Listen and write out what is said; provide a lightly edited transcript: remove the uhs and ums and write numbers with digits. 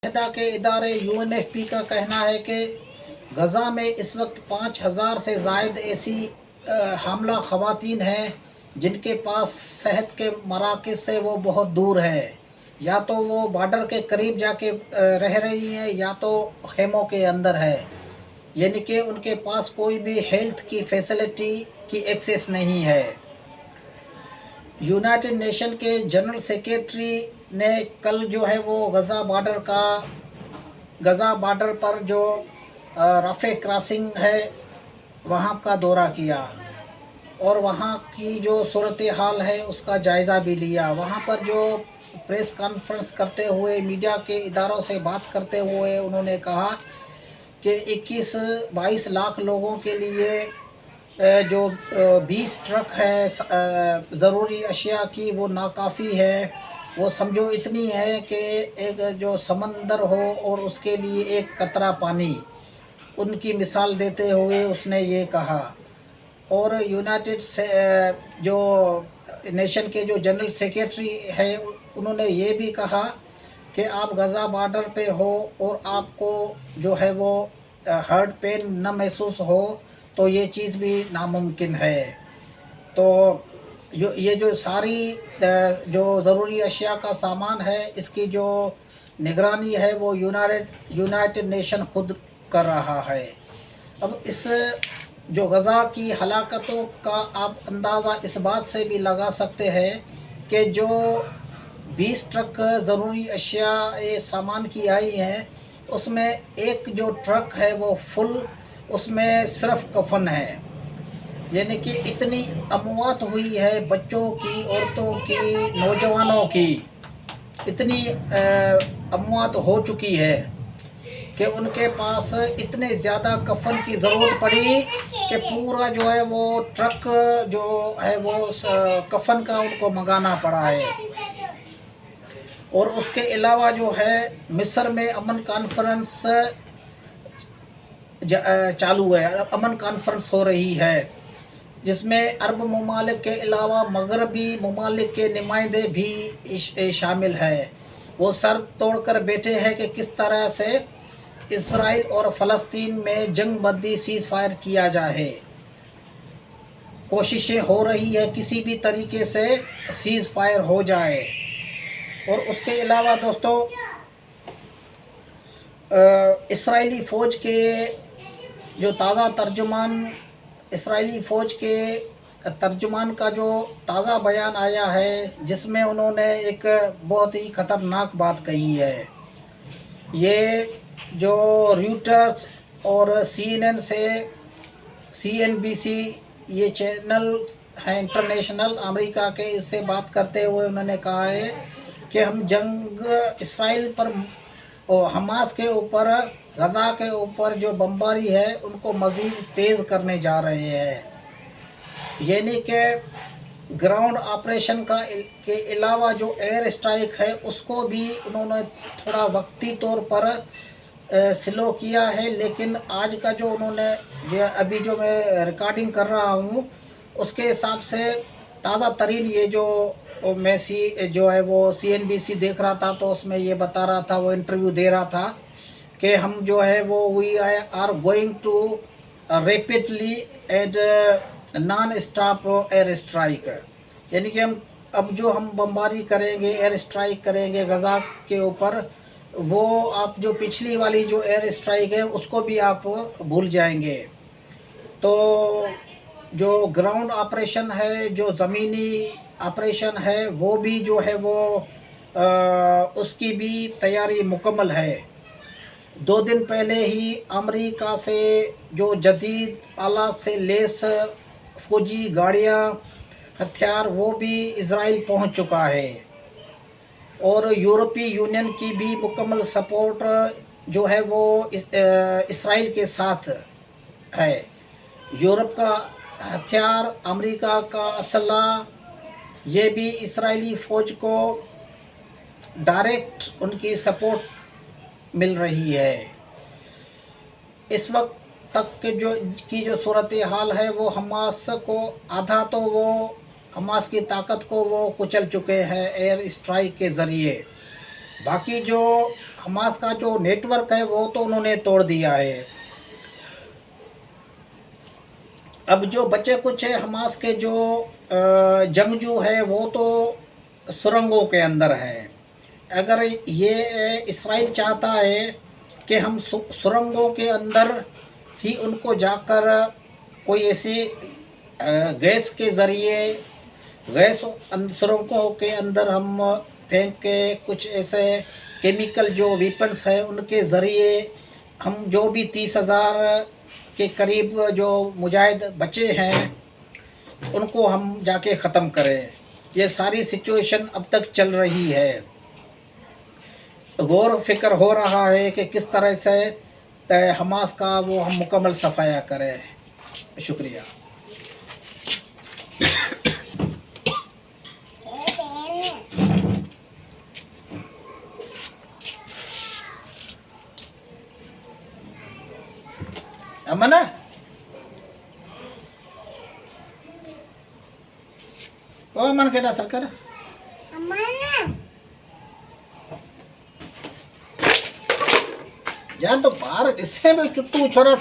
मुत्तहिदा के इदारे यूएनएफपी का कहना है कि गज़ा में इस वक्त 5000 से ज़ायद ऐसी हामला ख़वातीन हैं जिनके पास सेहत के मराकज़ से वो बहुत दूर है। या तो वो बॉर्डर के करीब जाके रह रही हैं या तो खेमों के अंदर है, यानी कि उनके पास कोई भी हेल्थ की फैसिलिटी की एक्सेस नहीं है। यूनाइटेड नेशन के जनरल सेक्रेटरी ने कल जो है वो गज़ा बॉर्डर पर जो रफ़े क्रॉसिंग है वहाँ का दौरा किया और वहाँ की जो सूरत हाल है उसका जायज़ा भी लिया। वहाँ पर जो प्रेस कॉन्फ्रेंस करते हुए मीडिया के इदारों से बात करते हुए उन्होंने कहा कि 21-22 लाख लोगों के लिए जो 20 ट्रक है ज़रूरी अशिया की वो नाकाफ़ी है। वो समझो इतनी है कि एक जो समंदर हो और उसके लिए एक कतरा पानी, उनकी मिसाल देते हुए उसने ये कहा। और यूनाइटेड से जो नेशन के जो जनरल सेक्रेटरी है उन्होंने ये भी कहा कि आप गज़ा बॉर्डर पे हो और आपको जो है वो हार्ट पेन न महसूस हो तो ये चीज़ भी नामुमकिन है। तो ये जो सारी जो ज़रूरी अशिया का सामान है इसकी जो निगरानी है वो यूनाइटेड नेशन खुद कर रहा है। अब इस जो गज़ा की हलाकतों का आप अंदाज़ा इस बात से भी लगा सकते हैं कि जो 20 ट्रक ज़रूरी अशिया सामान की आई हैं उसमें एक जो ट्रक है वो फुल, उसमें सिर्फ कफन है। यानी कि इतनी अमवात हुई है बच्चों की, औरतों की, नौजवानों की, इतनी अमवात हो चुकी है कि उनके पास इतने ज़्यादा कफन की ज़रूरत पड़ी कि पूरा जो है वो ट्रक जो है वो कफन का उनको मंगाना पड़ा है। और उसके अलावा जो है मिस्र में अमन कॉन्फ्रेंस चालू है, अमन कॉन्फ्रेंस हो रही है जिसमें अरब ममालिक के अलावा मगरबी ममालिक के नुमाइंदे भी शामिल है। वो सर तोड़कर बैठे हैं कि किस तरह से इसराइल और फ़लस्तीन में जंग बंदी सीज़ फायर किया जाए। कोशिशें हो रही है किसी भी तरीके से सीज़ फायर हो जाए। और उसके अलावा दोस्तों इसराइली फ़ौज के जो ताज़ा तर्जुमान, इसराइली फ़ौज के तर्जुमान का जो ताज़ा बयान आया है जिसमें उन्होंने एक बहुत ही ख़तरनाक बात कही है। ये जो रॉयटर्स और CNN से CNBC ये चैनल हैं इंटरनेशनल अमेरिका के, इससे बात करते हुए उन्होंने कहा है कि हम जंग इसराइल पर और हमास के ऊपर, गज़ा के ऊपर जो बमबारी है उनको मज़ीद तेज़ करने जा रहे हैं। यानी कि ग्राउंड ऑपरेशन के अलावा जो एयर स्ट्राइक है उसको भी उन्होंने थोड़ा वक्ती तौर पर स्लो किया है। लेकिन आज का जो उन्होंने जो अभी जो मैं रिकॉर्डिंग कर रहा हूँ उसके हिसाब से ताज़ा तरीन ये जो मैं जो है वो CNBC देख रहा था तो उसमें ये बता रहा था, वो इंटरव्यू दे रहा था कि हम जो है वो we are going to rapidly and non stop air strike. यानी कि हम बमबारी करेंगे, एयर स्ट्राइक करेंगे गज़ा के ऊपर, वो आप जो पिछली वाली जो एयर स्ट्राइक है उसको भी आप भूल जाएंगे। तो जो ग्राउंड ऑपरेशन है, जो ज़मीनी ऑपरेशन है वो भी जो है वो उसकी भी तैयारी मुकम्मल है। 2 दिन पहले ही अमेरिका से जो जदीद आलात से लेस फौजी गाड़ियाँ, हथियार वो भी इज़राइल पहुंच चुका है। और यूरोपीय यूनियन की भी मुकम्मल सपोर्ट जो है वो इज़राइल के साथ है। यूरोप का हथियार, अमेरिका का असला, ये भी इज़राइली फ़ौज को डायरेक्ट उनकी सपोर्ट मिल रही है। इस वक्त तक के जो सूरत हाल है वो हमास को आधा तो वो हमास की ताकत को वो कुचल चुके हैं एयर स्ट्राइक के ज़रिए। बाकी जो हमास का जो नेटवर्क है वो तो उन्होंने तोड़ दिया है। अब जो बचे कुछ है हमास के जो जंगजू है वो तो सुरंगों के अंदर हैं। अगर ये इसराइल चाहता है कि हम सुरंगों के अंदर ही उनको जाकर कोई ऐसी गैस के ज़रिए गैस सुरंगों के अंदर हम फेंक के कुछ ऐसे केमिकल जो वेपन्स है उनके ज़रिए हम जो भी 30,000 के करीब जो मुजाहिद बचे हैं उनको हम जाके ख़त्म करें। ये सारी सिचुएशन अब तक चल रही है। गौर फिक्र हो रहा है कि किस तरह से हमास का वो हम मुकम्मल सफाया करें। शुक्रिया। अमन ओ अमन के ना सरकार यार तो बाहर इससे भी चुत्तू छोरा